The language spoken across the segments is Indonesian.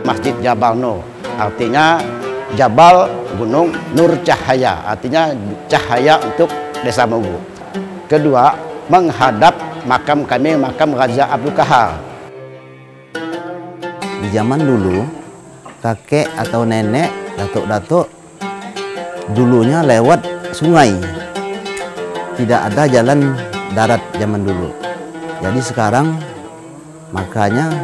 Masjid Jabal Nur, artinya Jabal Gunung Nur Cahaya, artinya cahaya untuk Desa Munggu. Kedua, menghadap makam kami, makam Raja Abdul Qahar. Di zaman dulu, kakek atau nenek, datuk-datuk dulunya lewat sungai. Tidak ada jalan darat zaman dulu. Jadi sekarang makanya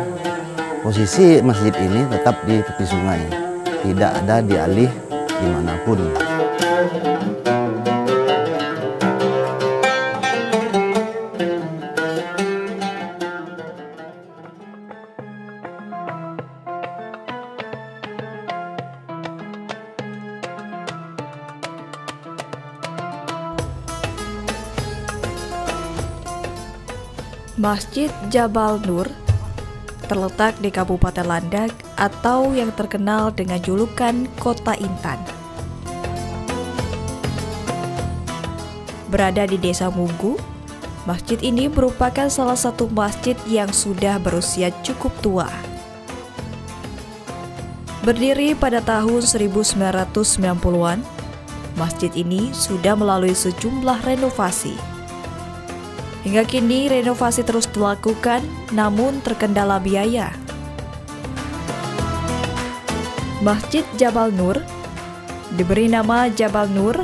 posisi masjid ini tetap di tepi sungai. Tidak ada dialih dimanapun. Masjid Jabal Nur terletak di Kabupaten Landak atau yang terkenal dengan julukan Kota Intan. Berada di Desa Munggu, masjid ini merupakan salah satu masjid yang sudah berusia cukup tua. Berdiri pada tahun 1990-an, masjid ini sudah melalui sejumlah renovasi. Hingga kini renovasi terus dilakukan, namun terkendala biaya. Masjid Jabal Nur diberi nama Jabal Nur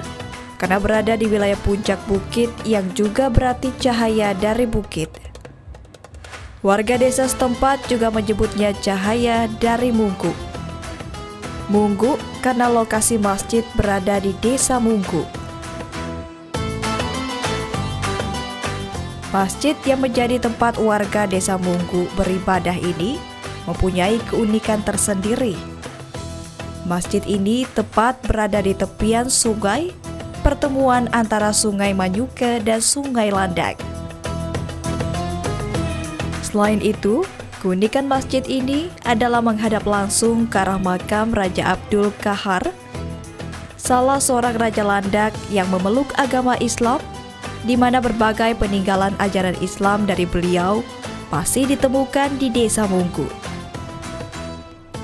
karena berada di wilayah puncak bukit yang juga berarti cahaya dari bukit. Warga desa setempat juga menyebutnya cahaya dari Munggu. Munggu karena lokasi masjid berada di Desa Munggu. Masjid yang menjadi tempat warga Desa Munggu beribadah ini mempunyai keunikan tersendiri. Masjid ini tepat berada di tepian sungai, pertemuan antara Sungai Manyuke dan Sungai Landak. Selain itu, keunikan masjid ini adalah menghadap langsung ke arah makam Raja Abdul Qahar, salah seorang raja Landak yang memeluk agama Islam, di mana berbagai peninggalan ajaran Islam dari beliau masih ditemukan di Desa Munggu.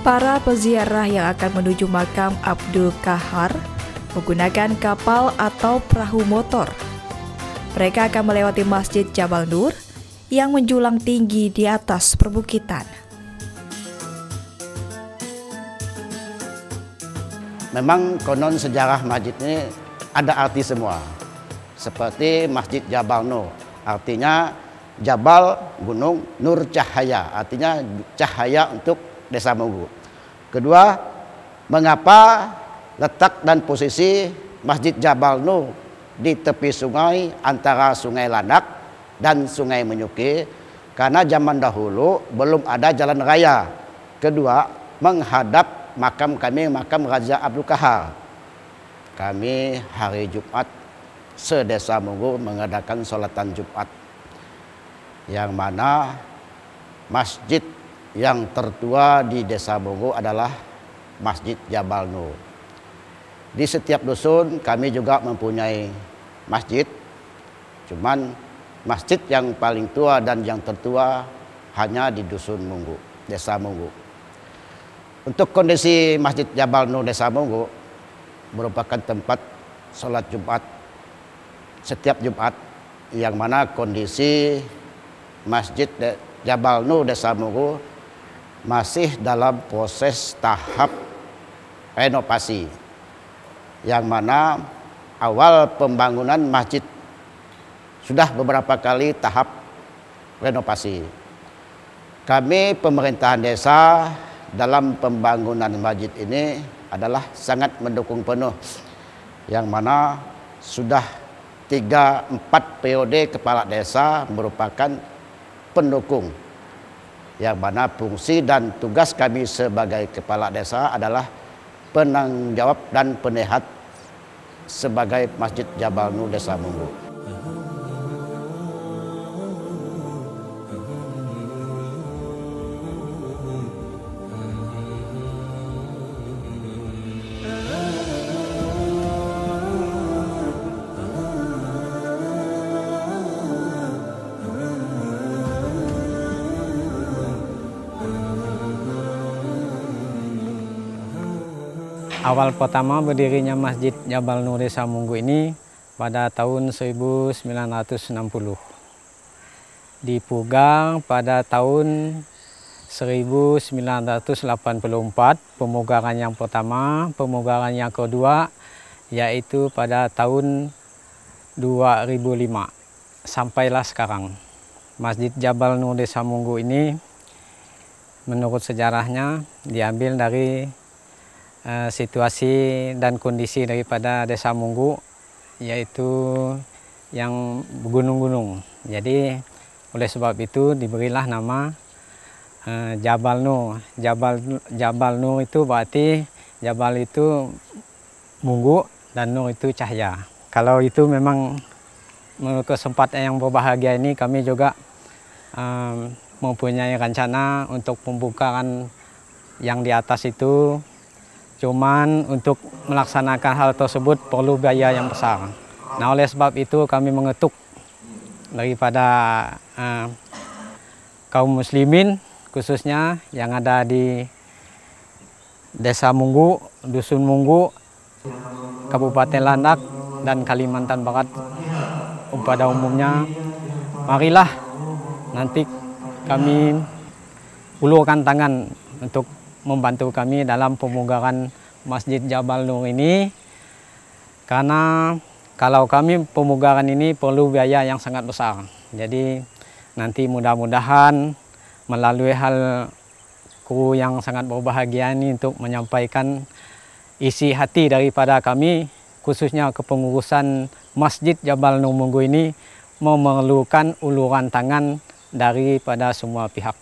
Para peziarah yang akan menuju makam Abdul Qahar menggunakan kapal atau perahu motor. Mereka akan melewati Masjid Jabal Nur yang menjulang tinggi di atas perbukitan. Memang konon sejarah masjid ini ada arti semua. Seperti Masjid Jabal Nur, artinya Jabal Gunung Nur Cahaya, artinya cahaya untuk Desa Munggu. Kedua, mengapa letak dan posisi Masjid Jabal Nur di tepi sungai antara Sungai Landak dan Sungai Manyuke? Karena zaman dahulu belum ada jalan raya. Kedua, menghadap makam kami, makam Raja Abdul Qahar. Kami hari Jumat se-Desa Munggu mengadakan sholatan Jumat, yang mana masjid yang tertua di Desa Munggu adalah Masjid Jabal Nur. Di setiap dusun kami juga mempunyai masjid, cuman masjid yang paling tua dan yang tertua hanya di dusun Munggu, Desa Munggu. Untuk kondisi Masjid Jabal Nur Desa Munggu merupakan tempat sholat Jumat setiap Jumat, yang mana kondisi Masjid Jabal Nur Desa Munggu masih dalam proses tahap renovasi, yang mana awal pembangunan masjid sudah beberapa kali tahap renovasi. Kami pemerintahan desa dalam pembangunan masjid ini adalah sangat mendukung penuh, yang mana sudah 3-4 periode kepala desa merupakan pendukung, yang mana fungsi dan tugas kami sebagai kepala desa adalah penanggung jawab dan penasehat sebagai Masjid Jabal Nur Desa Munggu. Awal pertama berdirinya Masjid Jabal Nur Desa Munggu ini pada tahun 1960. Dipegang pada tahun 1984, pemugaran yang pertama, pemugaran yang kedua yaitu pada tahun 2005. Sampailah sekarang. Masjid Jabal Nur Desa Munggu ini menurut sejarahnya diambil dari situasi dan kondisi daripada Desa Munggu, yaitu yang bergunung-gunung. Jadi oleh sebab itu diberilah nama Jabal Nur. Jabal Nur itu berarti Jabal itu Munggu dan Nur itu cahaya. Kalau itu memang menurut kesempatan yang berbahagia ini, kami juga mempunyai rencana untuk pembukaan yang di atas itu. Cuman untuk melaksanakan hal tersebut perlu biaya yang besar. Nah, oleh sebab itu kami mengetuk daripada kaum muslimin khususnya yang ada di Desa Munggu, Dusun Munggu, Kabupaten Landak dan Kalimantan Barat pada umumnya. Marilah nanti kami ulurkan tangan untuk membantu kami dalam pemugaran Masjid Jabal Nur ini, karena kalau kami pemugaran ini perlu biaya yang sangat besar. Jadi nanti mudah-mudahan melalui hal kru yang sangat berbahagia ini untuk menyampaikan isi hati daripada kami, khususnya kepengurusan Masjid Jabal Nur Munggu ini memerlukan uluran tangan daripada semua pihak.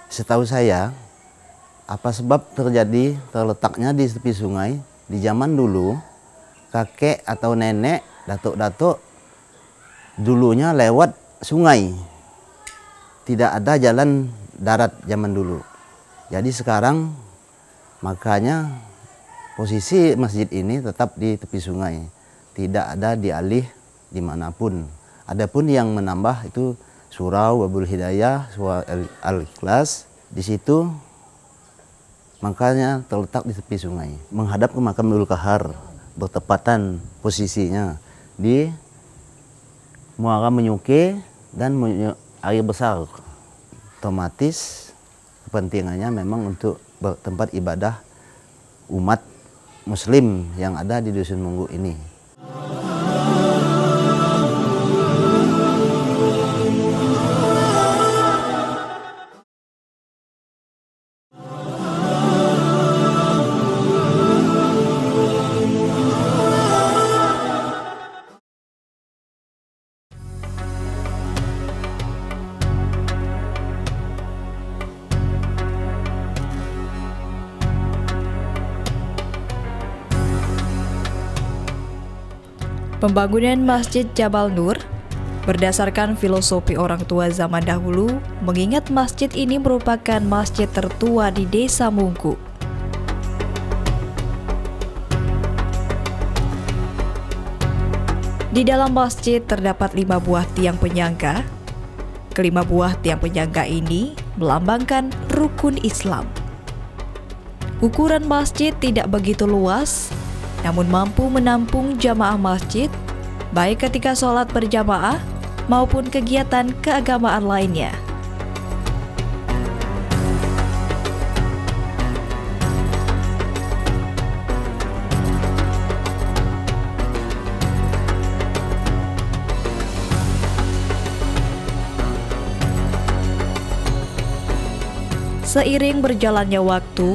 Setahu saya, apa sebab terletaknya di tepi sungai? Di zaman dulu, kakek atau nenek, datuk-datuk dulunya lewat sungai. Tidak ada jalan darat zaman dulu. Jadi sekarang makanya posisi masjid ini tetap di tepi sungai. Tidak ada dialih dimanapun. Adapun yang menambah itu surau Babul Hidayah, surau Al-Ikhlas. Di situ makanya terletak di tepi sungai, menghadap ke makam Dul Kahar, bertepatan posisinya di Muara Menyuke dan air besar. Otomatis kepentingannya memang untuk tempat ibadah umat muslim yang ada di Dusun Munggu ini. Pembangunan Masjid Jabal Nur berdasarkan filosofi orang tua zaman dahulu, mengingat masjid ini merupakan masjid tertua di Desa Munggu. Di dalam masjid terdapat 5 buah tiang penyangga. Kelima buah tiang penyangga ini melambangkan rukun Islam. Ukuran masjid tidak begitu luas, namun mampu menampung jamaah masjid, baik ketika sholat berjamaah maupun kegiatan keagamaan lainnya. Seiring berjalannya waktu,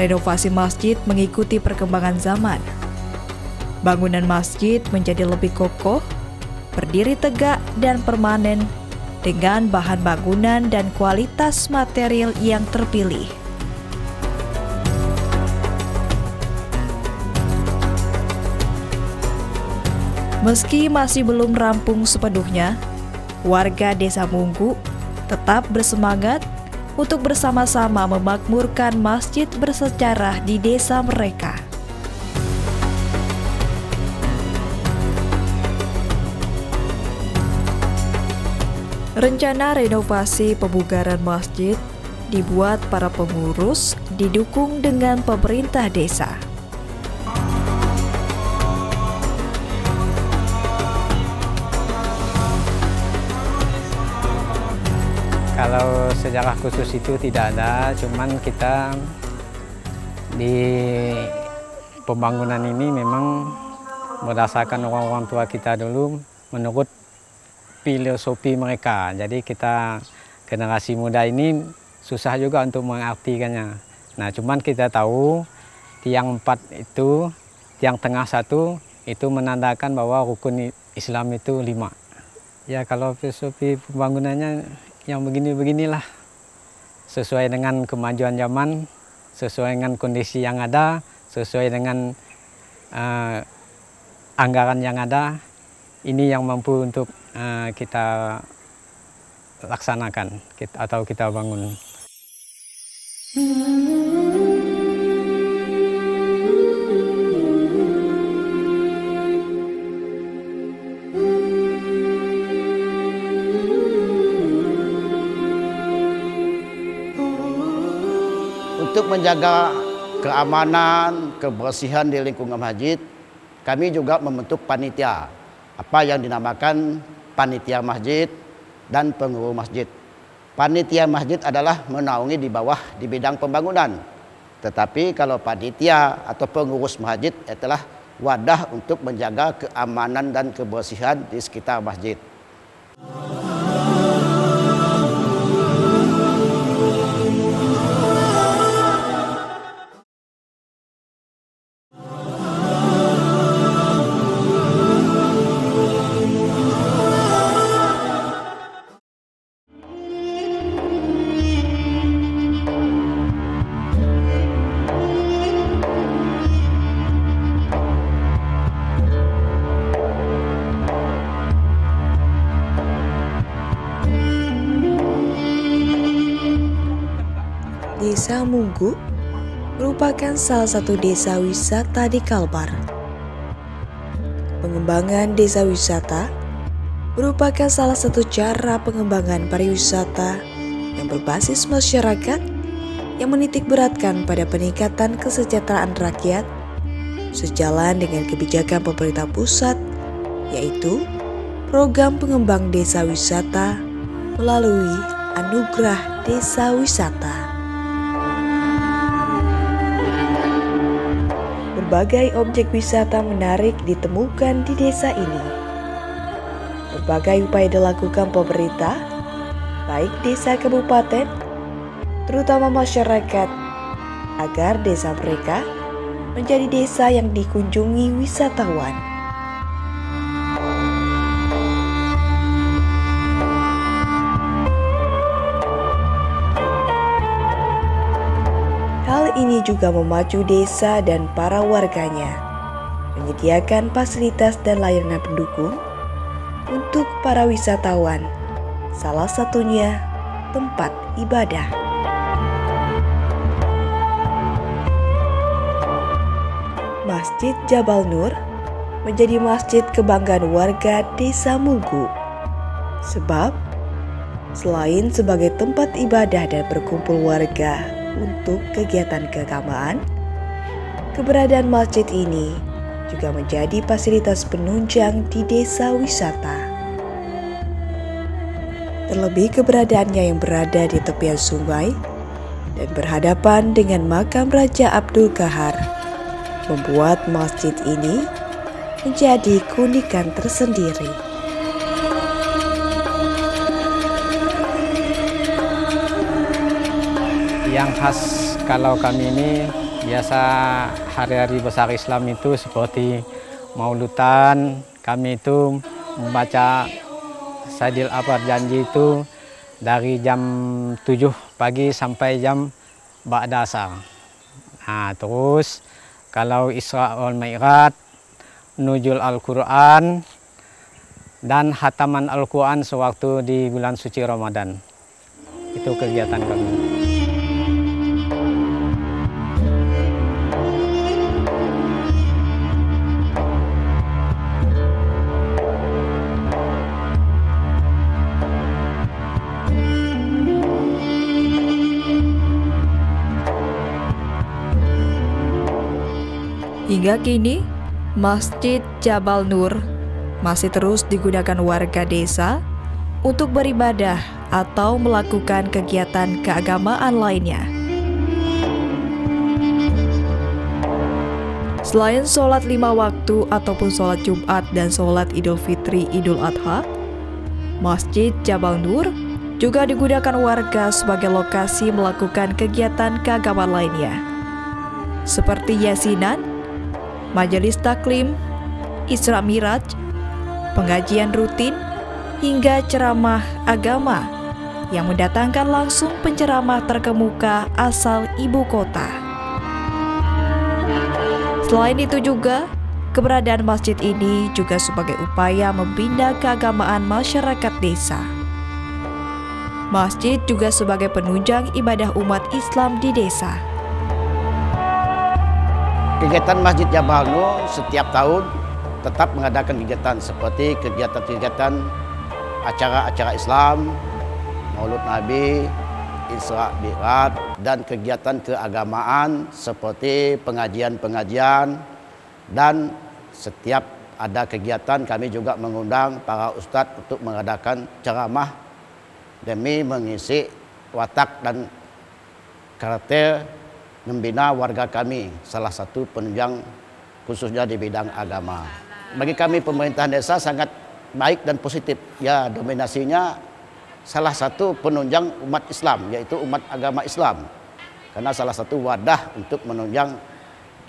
Renovasi masjid mengikuti perkembangan zaman. Bangunan masjid menjadi lebih kokoh, berdiri tegak dan permanen dengan bahan bangunan dan kualitas material yang terpilih. Meski masih belum rampung sepenuhnya, warga Desa Munggu tetap bersemangat untuk bersama-sama memakmurkan masjid bersejarah di desa mereka. Rencana renovasi pemugaran masjid dibuat para pengurus didukung dengan pemerintah desa. Kalau sejarah khusus itu tidak ada, cuman kita di pembangunan ini memang berdasarkan orang-orang tua kita dulu menurut filosofi mereka. Jadi kita generasi muda ini susah juga untuk mengartikannya. Nah, cuman kita tahu tiang 4 itu, tiang tengah 1 itu menandakan bahwa rukun Islam itu 5. Ya, kalau filosofi pembangunannya yang begini-beginilah, sesuai dengan kemajuan zaman, sesuai dengan kondisi yang ada, sesuai dengan anggaran yang ada. Ini yang mampu untuk kita laksanakan atau kita bangun. Untuk menjaga keamanan, kebersihan di lingkungan masjid, kami juga membentuk panitia, apa yang dinamakan panitia masjid dan pengurus masjid. Panitia masjid adalah menaungi di bawah di bidang pembangunan. Tetapi kalau panitia atau pengurus masjid adalah wadah untuk menjaga keamanan dan kebersihan di sekitar masjid. Desa Munggu merupakan salah satu desa wisata di Kalbar. Pengembangan desa wisata merupakan salah satu cara pengembangan pariwisata yang berbasis masyarakat yang menitik beratkan pada peningkatan kesejahteraan rakyat sejalan dengan kebijakan pemerintah pusat, yaitu program pengembang desa wisata melalui Anugerah Desa Wisata. Berbagai objek wisata menarik ditemukan di desa ini. Berbagai upaya dilakukan pemerintah, baik desa kabupaten, terutama masyarakat, agar desa mereka menjadi desa yang dikunjungi wisatawan. Hal ini juga memacu desa dan para warganya menyediakan fasilitas dan layanan pendukung untuk para wisatawan, salah satunya tempat ibadah. Masjid Jabal Nur menjadi masjid kebanggaan warga Desa Munggu. Sebab selain sebagai tempat ibadah dan berkumpul warga untuk kegiatan keagamaan, keberadaan masjid ini juga menjadi fasilitas penunjang di desa wisata. Terlebih keberadaannya yang berada di tepian sungai dan berhadapan dengan makam Raja Abdul Qahar membuat masjid ini menjadi keunikan tersendiri. Yang khas kalau kami ini biasa hari-hari besar Islam itu seperti Mauludan, kami itu membaca Saidil Apar Janji itu dari jam 7 pagi sampai jam ba'da asar. Nah, terus kalau Isra wal Mi'raj, nuzul Al-Quran, dan hataman Al-Quran sewaktu di bulan suci Ramadan. Itu kegiatan kami. Hingga kini, Masjid Jabal Nur masih terus digunakan warga desa untuk beribadah atau melakukan kegiatan keagamaan lainnya. Selain sholat 5 waktu ataupun sholat Jumat dan sholat Idul Fitri Idul Adha, Masjid Jabal Nur juga digunakan warga sebagai lokasi melakukan kegiatan keagamaan lainnya, seperti yasinan, majelis taklim, Isra Miraj, pengajian rutin, hingga ceramah agama yang mendatangkan langsung penceramah terkemuka asal ibu kota. Selain itu juga, keberadaan masjid ini juga sebagai upaya membina keagamaan masyarakat desa. Masjid juga sebagai penunjang ibadah umat Islam di desa. Kegiatan Masjid Jabal Nur setiap tahun tetap mengadakan kegiatan seperti kegiatan-kegiatan acara-acara Islam, Maulud Nabi, Isra Mi'raj, dan kegiatan keagamaan seperti pengajian-pengajian, dan setiap ada kegiatan kami juga mengundang para ustadz untuk mengadakan ceramah demi mengisi watak dan karakter membina warga kami, salah satu penunjang khususnya di bidang agama. Bagi kami pemerintahan desa sangat baik dan positif. Ya, dominasinya salah satu penunjang umat Islam, yaitu umat agama Islam. Karena salah satu wadah untuk menunjang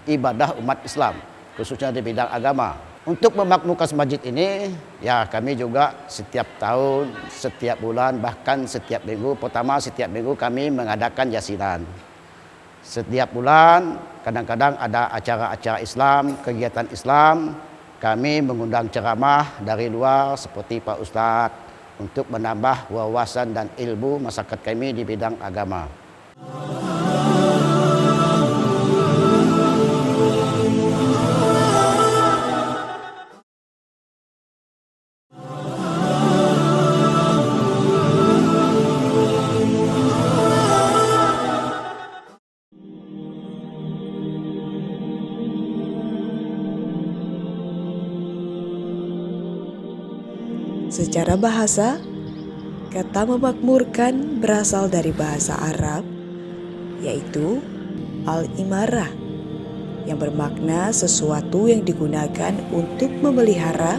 ibadah umat Islam, khususnya di bidang agama. Untuk memakmurkan masjid ini, ya kami juga setiap tahun, setiap bulan, bahkan setiap minggu. Pertama setiap minggu kami mengadakan yasinan. Setiap bulan kadang-kadang ada acara-acara Islam, kegiatan Islam. Kami mengundang ceramah dari luar seperti Pak Ustadz untuk menambah wawasan dan ilmu masyarakat kami di bidang agama. Secara bahasa, kata memakmurkan berasal dari bahasa Arab, yaitu al-imarah, yang bermakna sesuatu yang digunakan untuk memelihara,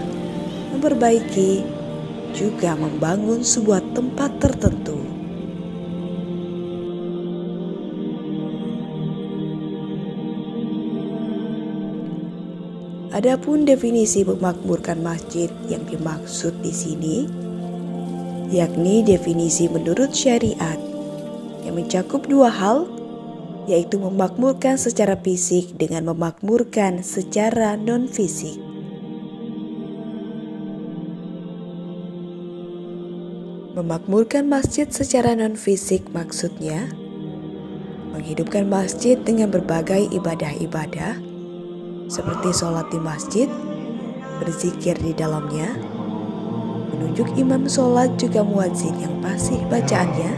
memperbaiki, juga membangun sebuah tempat tertentu. Adapun definisi memakmurkan masjid yang dimaksud di sini, yakni definisi menurut syariat yang mencakup dua hal, yaitu memakmurkan secara fisik dengan memakmurkan secara non-fisik. Memakmurkan masjid secara non-fisik maksudnya menghidupkan masjid dengan berbagai ibadah-ibadah seperti sholat di masjid, berzikir di dalamnya, menunjuk imam sholat juga muadzin yang fasih bacaannya,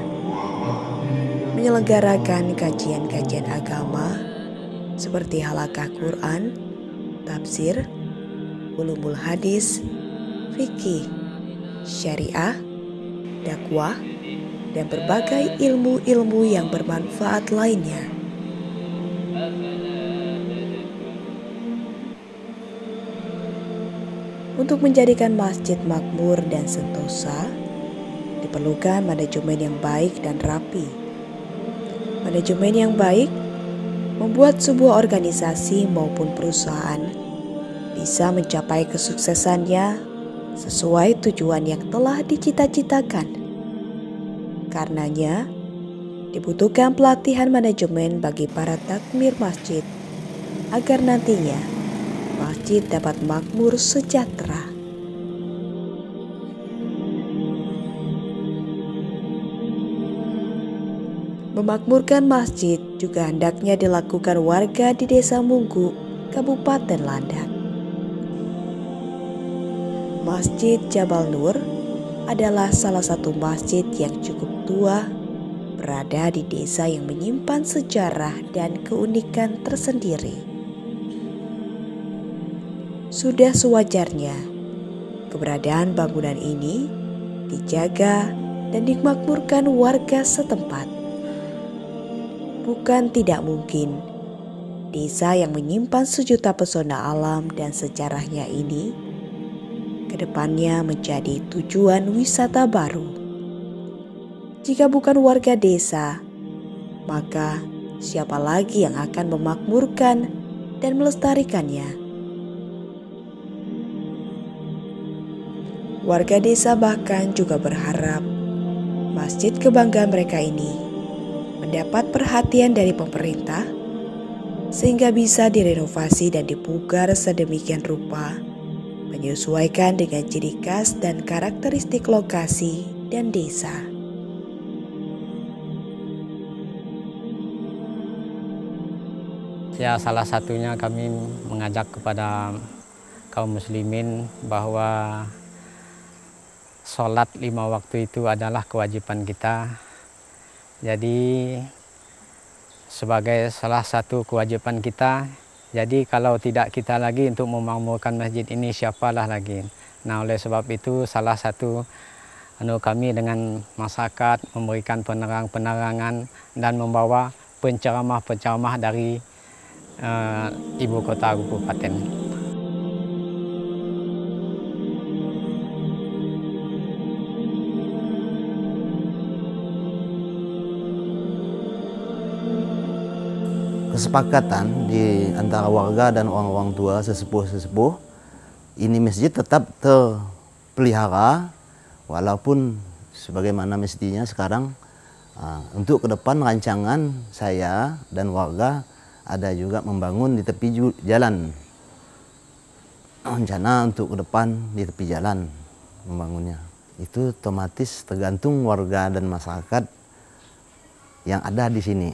menyelenggarakan kajian-kajian agama seperti halaqah Quran, tafsir, ulumul hadis, fikih, syariah, dakwah, dan berbagai ilmu-ilmu yang bermanfaat lainnya. Untuk menjadikan masjid makmur dan sentosa, diperlukan manajemen yang baik dan rapi. Manajemen yang baik membuat sebuah organisasi maupun perusahaan bisa mencapai kesuksesannya sesuai tujuan yang telah dicita-citakan. Karenanya, dibutuhkan pelatihan manajemen bagi para takmir masjid agar nantinya masjid dapat makmur sejahtera. Memakmurkan masjid juga hendaknya dilakukan warga di Desa Munggu, Kabupaten Landak. Masjid Jabal Nur adalah salah satu masjid yang cukup tua, berada di desa yang menyimpan sejarah dan keunikan tersendiri. Sudah sewajarnya keberadaan bangunan ini dijaga dan dimakmurkan warga setempat. Bukan tidak mungkin, desa yang menyimpan sejuta pesona alam dan sejarahnya ini kedepannya menjadi tujuan wisata baru. Jika bukan warga desa, maka siapa lagi yang akan memakmurkan dan melestarikannya? Warga desa bahkan juga berharap masjid kebanggaan mereka ini mendapat perhatian dari pemerintah sehingga bisa direnovasi dan dipugar sedemikian rupa, menyesuaikan dengan ciri khas dan karakteristik lokasi dan desa. Ya, salah satunya kami mengajak kepada kaum muslimin bahwa sholat 5 waktu itu adalah kewajiban kita. Jadi sebagai salah satu kewajiban kita, jadi kalau tidak kita lagi untuk memakmurkan masjid ini, siapalah lagi. Nah, oleh sebab itu salah satu kami dengan masyarakat memberikan penerangan dan membawa penceramah-penceramah dari ibu kota kabupaten. Kesepakatan di antara warga dan orang-orang tua, sesepuh-sesepuh, ini masjid tetap terpelihara walaupun sebagaimana mestinya sekarang. Untuk ke depan rancangan saya dan warga ada juga membangun di tepi jalan. Rencana untuk ke depan di tepi jalan membangunnya. Itu otomatis tergantung warga dan masyarakat yang ada di sini.